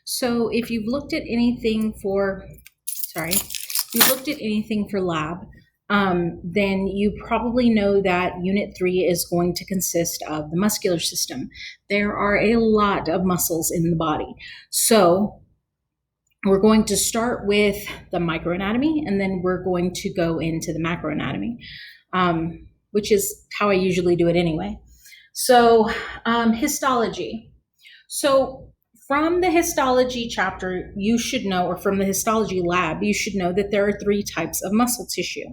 So if you've looked at anything for, lab, then you probably know that Unit 3 is going to consist of the muscular system. There are a lot of muscles in the body. So we're going to start with the microanatomy, and then we're going to go into the macroanatomy, which is how I usually do it anyway. So histology. So from the histology chapter, you should know, or from the histology lab, you should know that there are 3 types of muscle tissue.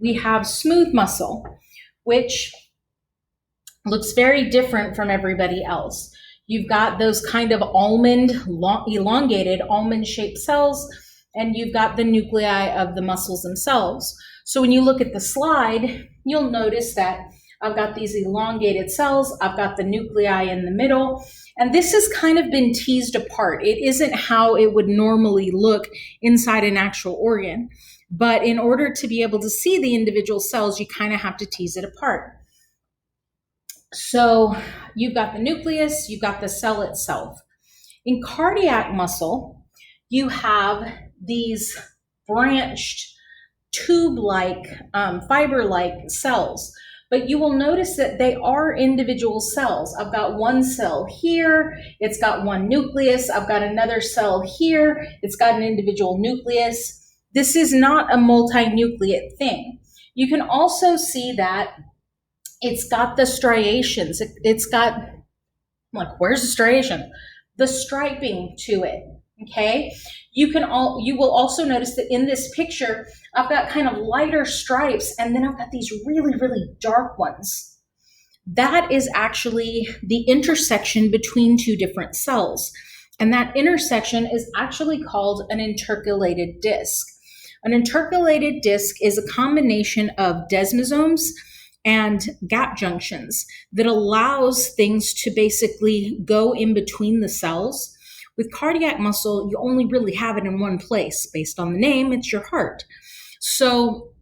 We have smooth muscle, which looks very different from everybody else. You've got those kind of elongated almond-shaped cells, and you've got the nuclei of the muscles themselves. So when you look at the slide, you'll notice that I've got these elongated cells, I've got the nuclei in the middle, and this has kind of been teased apart. It isn't how it would normally look inside an actual organ, but in order to be able to see the individual cells, you kind of have to tease it apart. So you've got the nucleus, you've got the cell itself. In cardiac muscle, you have these branched tube-like, fiber-like cells, but you will notice that they are individual cells. I've got one cell here, it's got one nucleus, I've got another cell here, it's got an individual nucleus. This is not a multinucleate thing. You can also see that it's got the striations. It's got, I'm like, where's the striation? The striping to it, okay? You will also notice that in this picture, I've got kind of lighter stripes, and then I've got these really, really dark ones. That is actually the intersection between 2 different cells. And that intersection is actually called an intercalated disc. An intercalated disc is a combination of desmosomes and gap junctions that allows things to basically go in between the cells. With cardiac muscle, you only really have it in one place. Based on the name, it's your heart. So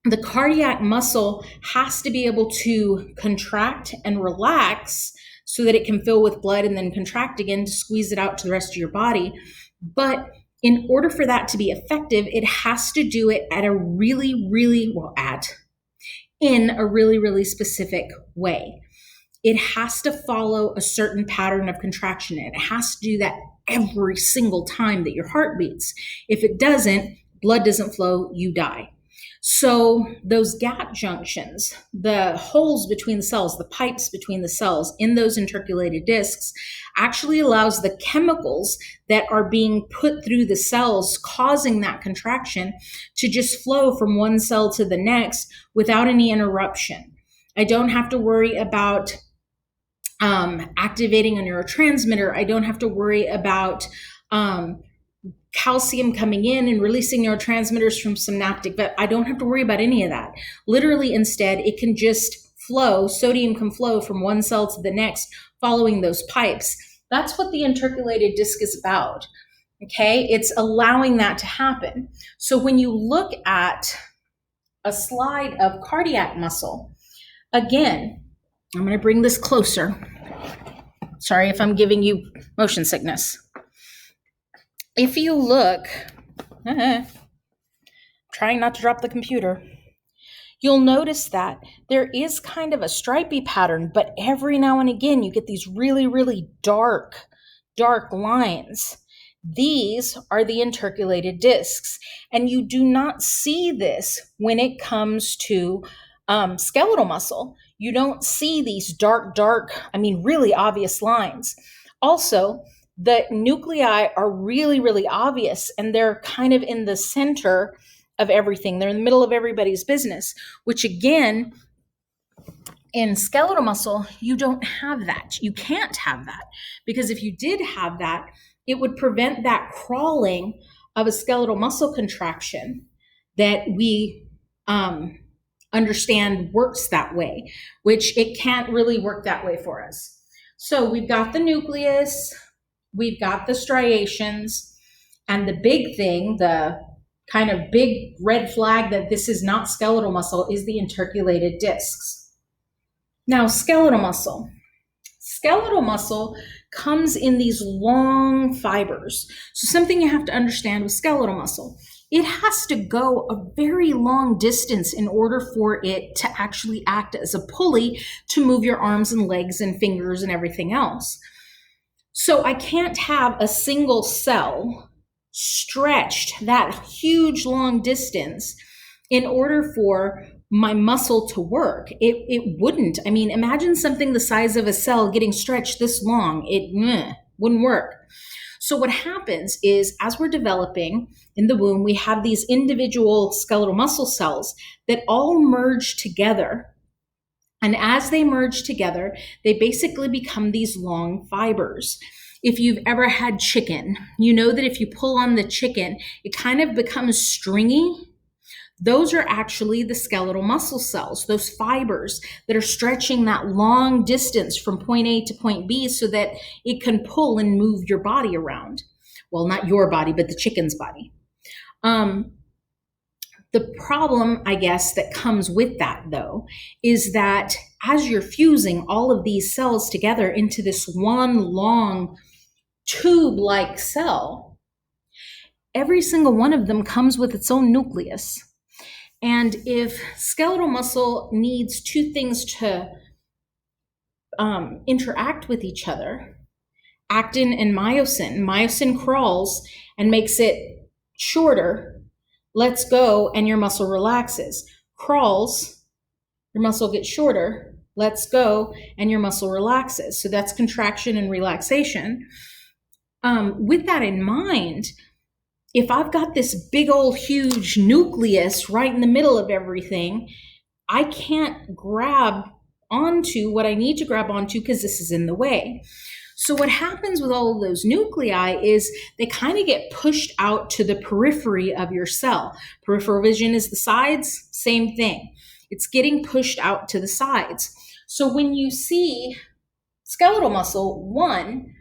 the cardiac muscle has to be able to contract and relax so that it can fill with blood and then contract again to squeeze it out to the rest of your body. But in order for that to be effective, it has to do it at a in a really, really specific way. It has to follow a certain pattern of contraction, and it has to do that every single time that your heart beats. If it doesn't, blood doesn't flow, you die. So those gap junctions, the holes between the cells, the pipes between the cells in those intercalated discs actually allows the chemicals that are being put through the cells causing that contraction to just flow from one cell to the next without any interruption. I don't have to worry about activating a neurotransmitter. I don't have to worry about calcium coming in and releasing neurotransmitters from synaptic, but I don't have to worry about any of that. Literally, instead, it can just flow, sodium can flow from one cell to the next following those pipes. That's what the intercalated disc is about, okay? It's allowing that to happen. So when you look at a slide of cardiac muscle, again, I'm going to bring this closer. Sorry if I'm giving you motion sickness. If you look, trying not to drop the computer, you'll notice that there is kind of a stripy pattern, but every now and again you get these really, really dark lines. These are the intercalated discs, and you do not see this when it comes to skeletal muscle. You don't see these dark, really obvious lines. Also, the nuclei are really, really obvious, and they're kind of in the center of everything. They're in the middle of everybody's business, which again, in skeletal muscle, you don't have that. You can't have that, because if you did have that, it would prevent that crawling of a skeletal muscle contraction that we understand works that way, which it can't really work that way for us. So we've got the nucleus, we've got the striations, and the big thing, the kind of big red flag that this is not skeletal muscle, is the intercalated discs. Now, skeletal muscle. Skeletal muscle comes in these long fibers. So something you have to understand with skeletal muscle, it has to go a very long distance in order for it to actually act as a pulley to move your arms and legs and fingers and everything else. So I can't have a single cell stretched that huge long distance in order for my muscle to work. It wouldn't. I mean, imagine something the size of a cell getting stretched this long. It wouldn't work. So what happens is, as we're developing in the womb, we have these individual skeletal muscle cells that all merge together. And as they merge together, they basically become these long fibers. If you've ever had chicken, you know that if you pull on the chicken, it kind of becomes stringy. Those are actually the skeletal muscle cells, those fibers that are stretching that long distance from point A to point B so that it can pull and move your body around. Well, not your body, but the chicken's body. The problem, I guess, that comes with that, though, is that as you're fusing all of these cells together into this one long tube-like cell, every single one of them comes with its own nucleus. And if skeletal muscle needs two things to interact with each other, actin and myosin crawls and makes it shorter, lets go, and your muscle relaxes. Crawls, your muscle gets shorter, lets go, and your muscle relaxes. So that's contraction and relaxation. With that in mind, if I've got this big old huge nucleus right in the middle of everything, I can't grab onto what I need to grab onto because this is in the way. So what happens with all of those nuclei is they kind of get pushed out to the periphery of your cell. Peripheral vision is the sides, same thing. It's getting pushed out to the sides. So when you see skeletal muscle, one,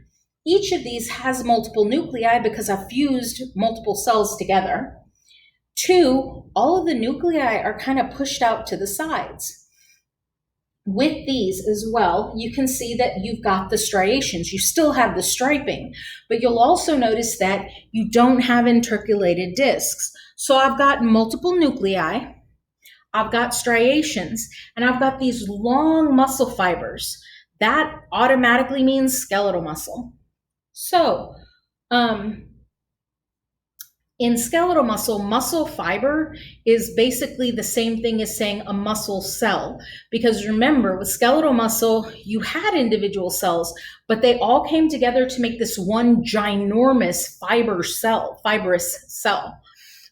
each of these has multiple nuclei because I've fused multiple cells together. Two, all of the nuclei are kind of pushed out to the sides. With these as well, you can see that you've got the striations. You still have the striping, but you'll also notice that you don't have intercalated discs. So I've got multiple nuclei, I've got striations, and I've got these long muscle fibers. That automatically means skeletal muscle. So, in skeletal muscle, muscle fiber is basically the same thing as saying a muscle cell. Because remember, with skeletal muscle, you had individual cells, but they all came together to make this one ginormous fibrous cell.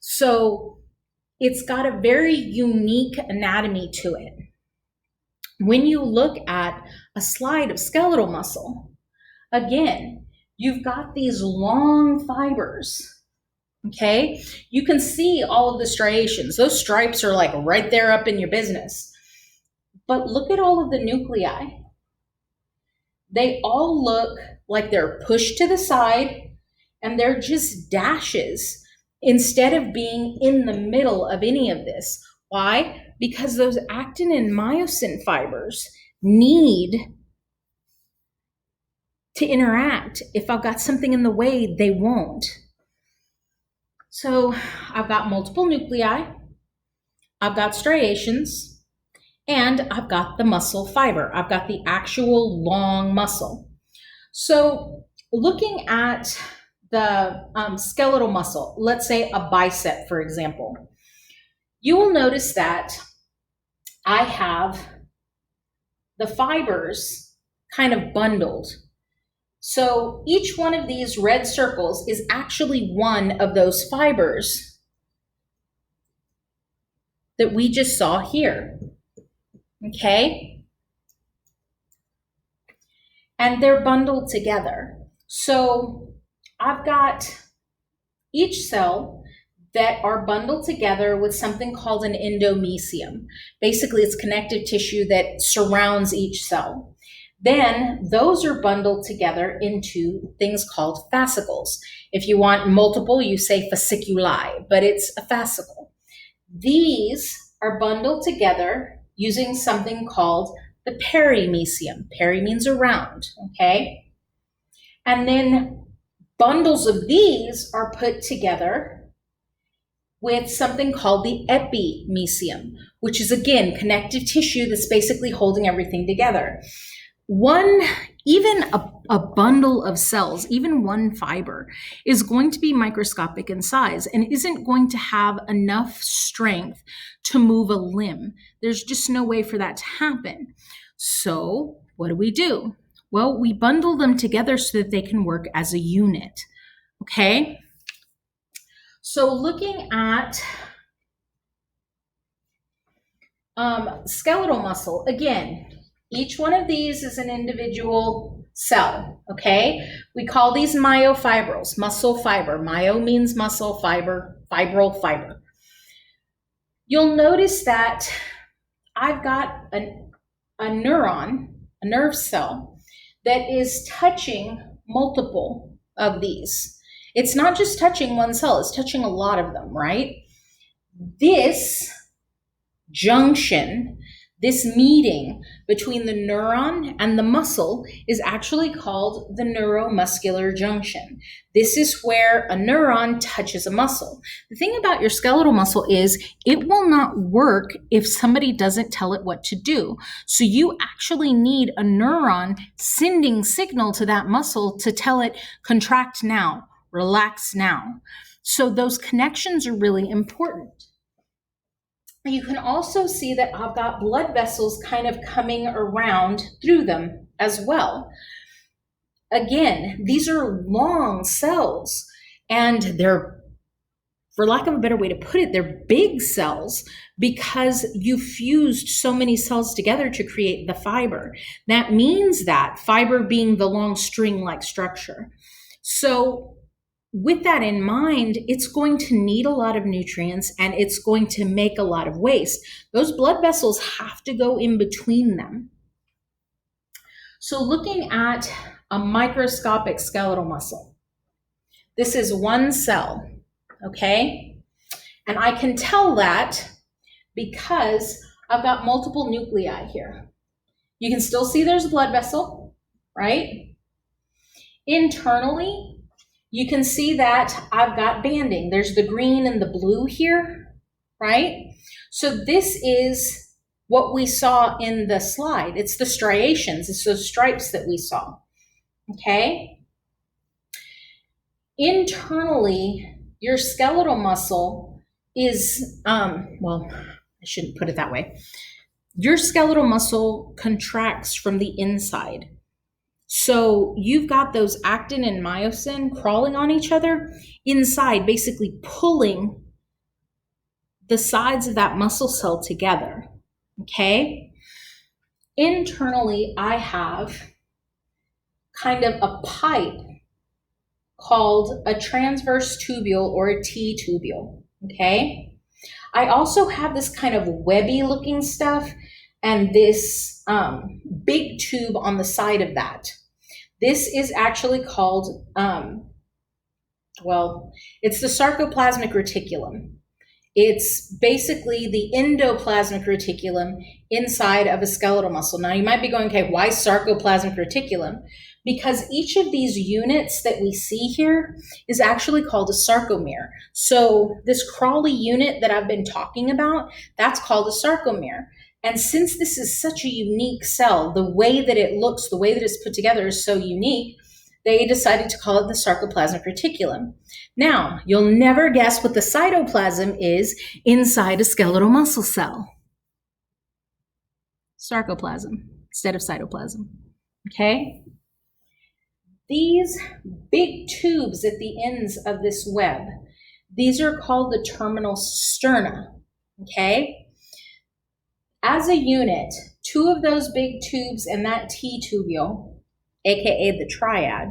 So it's got a very unique anatomy to it. When you look at a slide of skeletal muscle, again, you've got these long fibers. Okay, you can see all of the striations. Those stripes are like right there up in your business. But look at all of the nuclei. They all look like they're pushed to the side and they're just dashes instead of being in the middle of any of this. Why? Because those actin and myosin fibers need to interact. If I've got something in the way, they won't. So I've got multiple nuclei, I've got striations, and I've got the muscle fiber. I've got the actual long muscle. So looking at the skeletal muscle, let's say a bicep, for example, you will notice that I have the fibers kind of bundled. So each one of these red circles is actually one of those fibers that we just saw here, okay? And they're bundled together. So I've got each cell that are bundled together with something called an endomysium. Basically, it's connective tissue that surrounds each cell. Then those are bundled together into things called fascicles. If you want multiple, you say fasciculi, but it's a fascicle. These are bundled together using something called the perimysium. Peri means around, okay? And then bundles of these are put together with something called the epimysium, which is, again, connective tissue that's basically holding everything together. Even a bundle of cells, even one fiber, is going to be microscopic in size and isn't going to have enough strength to move a limb. There's just no way for that to happen. So what do? Well, we bundle them together so that they can work as a unit, okay? So looking at skeletal muscle, again, each one of these is an individual cell, okay? We call these myofibrils, muscle fiber. Myo means muscle, fiber, fibril, fiber. You'll notice that I've got a neuron, a nerve cell, that is touching multiple of these. It's not just touching one cell, it's touching a lot of them, right? This junction, this meeting between the neuron and the muscle is actually called the neuromuscular junction. This is where a neuron touches a muscle. The thing about your skeletal muscle is it will not work if somebody doesn't tell it what to do. So you actually need a neuron sending signal to that muscle to tell it, contract now, relax now. So those connections are really important. You can also see that I've got blood vessels kind of coming around through them as well. Again, these are long cells, and they're, for lack of a better way to put it, they're big cells because you fused so many cells together to create the fiber. That means that fiber being the long string-like structure. So with that in mind, it's going to need a lot of nutrients and it's going to make a lot of waste. Those blood vessels have to go in between them. So looking at a microscopic skeletal muscle, this is one cell, okay? And I can tell that because I've got multiple nuclei here. You can still see there's a blood vessel, right? Internally, you can see that I've got banding. There's the green and the blue here, right? So this is what we saw in the slide. It's the striations. It's those stripes that we saw, okay? Internally, your skeletal muscle is, well, I shouldn't put it that way. Your skeletal muscle contracts from the inside. So you've got those actin and myosin crawling on each other inside, basically pulling the sides of that muscle cell together, okay? Internally, I have kind of a pipe called a transverse tubule or a T-tubule, okay? I also have this kind of webby looking stuff and this big tube on the side of that. This is actually called, well, it's the Sarcoplasmic Reticulum. It's basically the endoplasmic reticulum inside of a skeletal muscle. Now you might be going, okay, why Sarcoplasmic Reticulum? Because each of these units that we see here is actually called a sarcomere. So this crawly unit that I've been talking about, that's called a sarcomere. And since this is such a unique cell, the way that it looks, the way that it's put together is so unique, they decided to call it the Sarcoplasmic Reticulum. Now, you'll never guess what the cytoplasm is inside a skeletal muscle cell. Sarcoplasm instead of cytoplasm, okay? These big tubes at the ends of this web, these are called the terminal sterna, okay? As a unit, two of those big tubes and that T-tubule, aka the triad,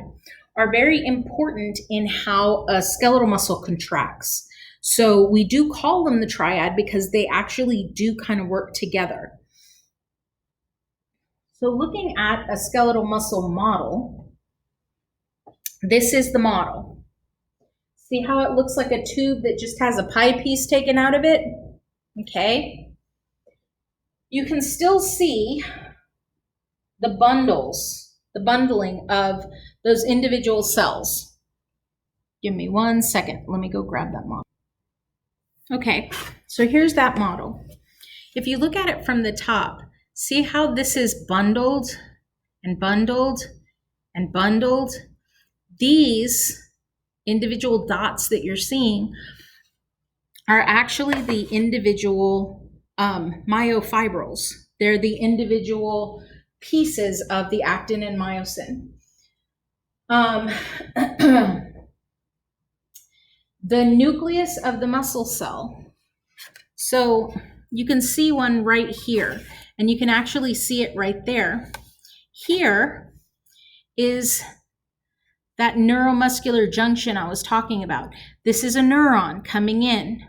are very important in how a skeletal muscle contracts. So we do call them the triad because they actually do kind of work together. So looking at a skeletal muscle model, this is the model. See how it looks like a tube that just has a pie piece taken out of it? Okay. You can still see the bundles, the bundling of those individual cells. Give me 1 second. Let me go grab that model. Okay, so here's that model. If you look at it from the top, see how this is bundled and bundled and bundled? These individual dots that you're seeing are actually the individual myofibrils. They're the individual pieces of the actin and myosin. The nucleus of the muscle cell. So you can see one right here, and you can actually see it right there. Here is that neuromuscular junction I was talking about. This is a neuron coming in.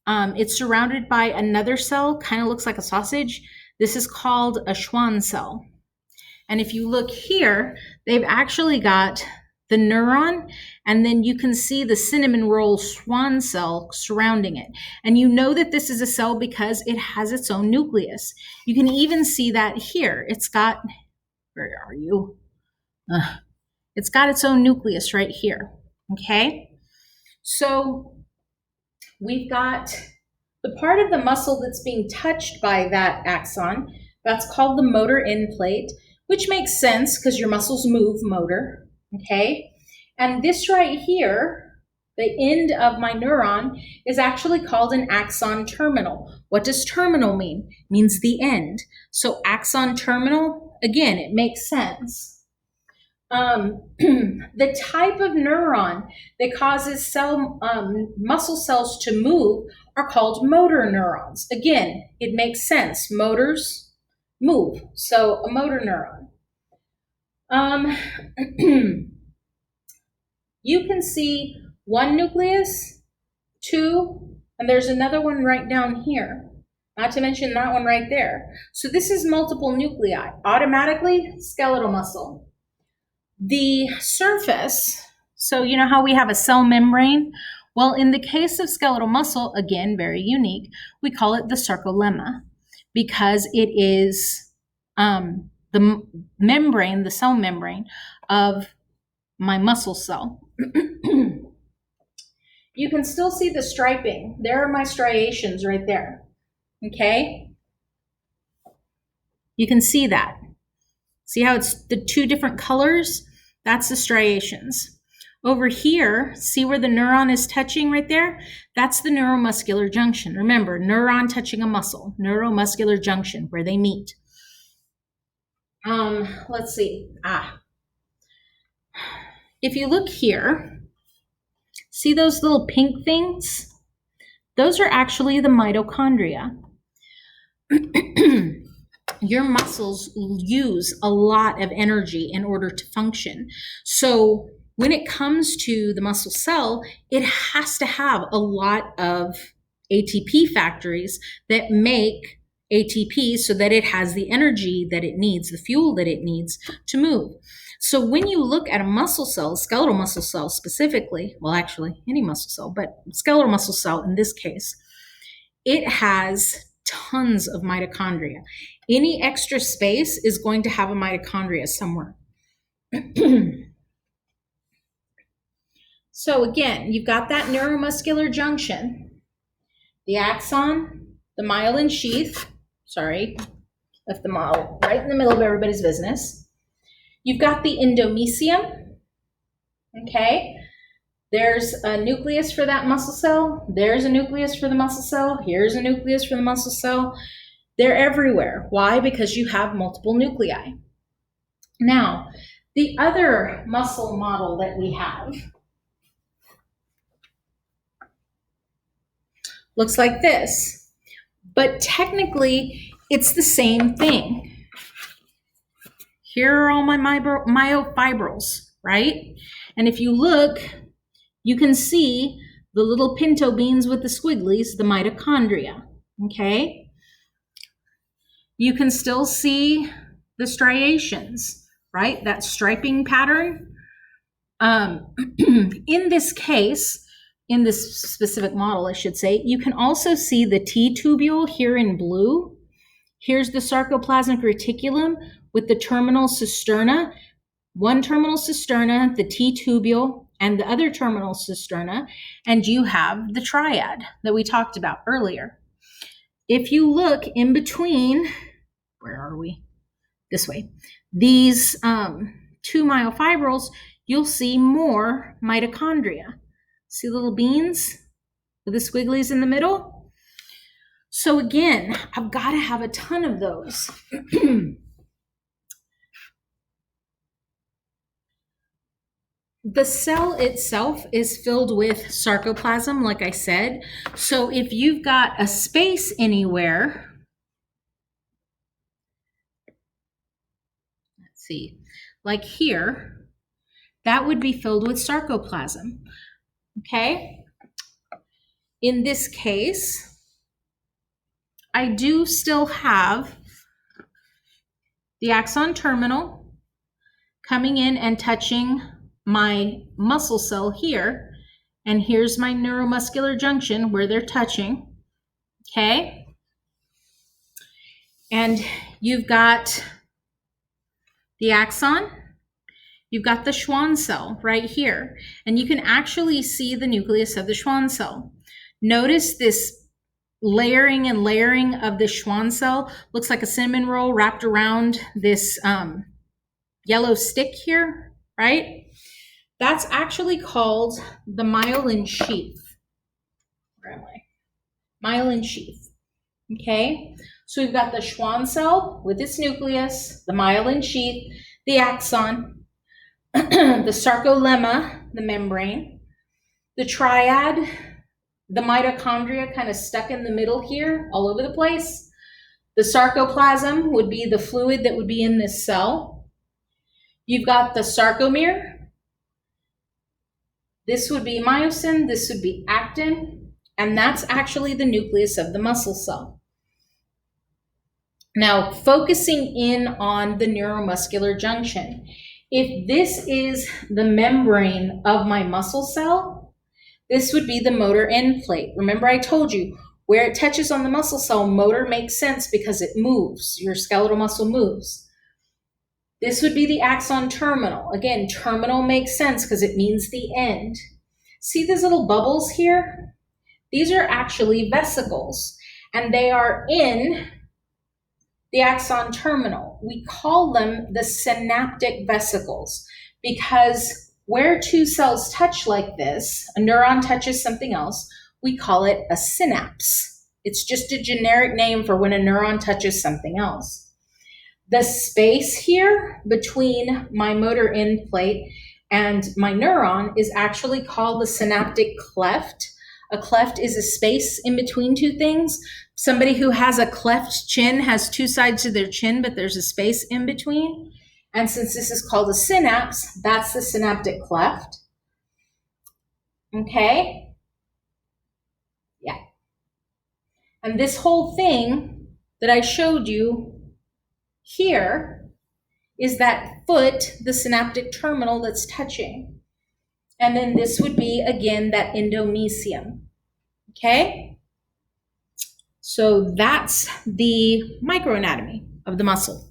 It's surrounded by another cell, kind of looks like a sausage. This is called a Schwann cell. And if you look here, they've actually got the neuron, and then you can see the cinnamon roll Schwann cell surrounding it. And you know that this is a cell because it has its own nucleus. You can even see that here. It's got, where are you? It's got its own nucleus right here, okay? So we've got the part of the muscle that's being touched by that axon. That's called the motor end plate, which makes sense because your muscles move motor. Okay, and this right here, the end of my neuron, is actually called an axon terminal. What does terminal mean? It means the end. So axon terminal, again, it makes sense. The type of neuron that causes muscle cells to move are called motor neurons. Again, it makes sense. Motors move, so a motor neuron. You can see one nucleus, two, and there's another one right down here, not to mention that one right there. So this is multiple nuclei. Automatically, skeletal muscle. The surface, so you know how we have a cell membrane? Well, in the case of skeletal muscle, again, very unique, we call it the sarcolemma because it is the membrane, the cell membrane of my muscle cell. You can still see the striping. There are my striations right there, okay? You can see that. See how it's the two different colors? That's the striations. Over here, see where the neuron is touching right there? That's the neuromuscular junction. Remember, neuron touching a muscle, neuromuscular junction, where they meet. Let's see. If you look here, see those little pink things? Those are actually the mitochondria. Your muscles use a lot of energy in order to function. So when it comes to the muscle cell, it has to have a lot of ATP factories that make ATP so that it has the energy that it needs, the fuel that it needs to move. So when you look at a muscle cell, skeletal muscle cell specifically, well, actually any muscle cell, but skeletal muscle cell in this case, it has tons of mitochondria. Any extra space is going to have a mitochondria somewhere. So again, you've got that neuromuscular junction, the axon, the myelin sheath, sorry, left the model right in the middle of everybody's business. You've got the endomysium, okay? There's a nucleus for that muscle cell. There's a nucleus for the muscle cell. Here's a nucleus for the muscle cell. They're everywhere. Why? Because you have multiple nuclei. Now, the other muscle model that we have looks like this, but technically it's the same thing. Here are all my myofibrils, right? And if you look, you can see the little pinto beans with the squigglies, the mitochondria, okay? You can still see the striations, right? That striping pattern. In this case, in this specific model, I should say, you can also see the T-tubule here in blue. Here's the sarcoplasmic reticulum with the terminal cisterna. one terminal cisterna, the T-tubule, and the other terminal cisterna, and you have the triad that we talked about earlier. If you look in between, where are we? This way. These two myofibrils, you'll see more mitochondria. See little beans with the squigglies in the middle? So again, I've got to have a ton of those. The cell itself is filled with sarcoplasm, like I said. So if you've got a space anywhere, let's see, like here, that would be filled with sarcoplasm, okay? In this case, I do still have the axon terminal coming in and touching my muscle cell here, and here's my neuromuscular junction where they're touching, okay? And you've got the axon, you've got the Schwann cell right here, and you can actually see the nucleus of the Schwann cell. Notice this layering and layering of the Schwann cell. Looks like a cinnamon roll wrapped around this yellow stick here, right? That's actually called the myelin sheath. Where am I? Myelin sheath, okay? So we've got the Schwann cell with its nucleus, the myelin sheath, the axon, the sarcolemma, the membrane, the triad, the mitochondria kind of stuck in the middle here, all over the place. The sarcoplasm would be the fluid that would be in this cell. You've got the sarcomere. This would be myosin, this would be actin, and that's actually the nucleus of the muscle cell. Now, focusing in on the neuromuscular junction, if this is the membrane of my muscle cell, this would be the motor end plate. Remember I told you, where it touches on the muscle cell, motor makes sense because it moves, your skeletal muscle moves. This would be the axon terminal. Again, terminal makes sense because it means the end. See these little bubbles here? These are actually vesicles, and they are in the axon terminal. We call them the synaptic vesicles because where two cells touch like this, a neuron touches something else, we call it a synapse. It's just a generic name for when a neuron touches something else. The space here between my motor end plate and my neuron is actually called the synaptic cleft. A cleft is a space in between two things. Somebody who has a cleft chin has two sides to their chin, but there's a space in between. And since this is called a synapse, that's the synaptic cleft. Okay? Yeah. And this whole thing that I showed you here is that foot, the synaptic terminal that's touching. And then this would be, again, that endomysium. Okay? So that's the microanatomy of the muscle.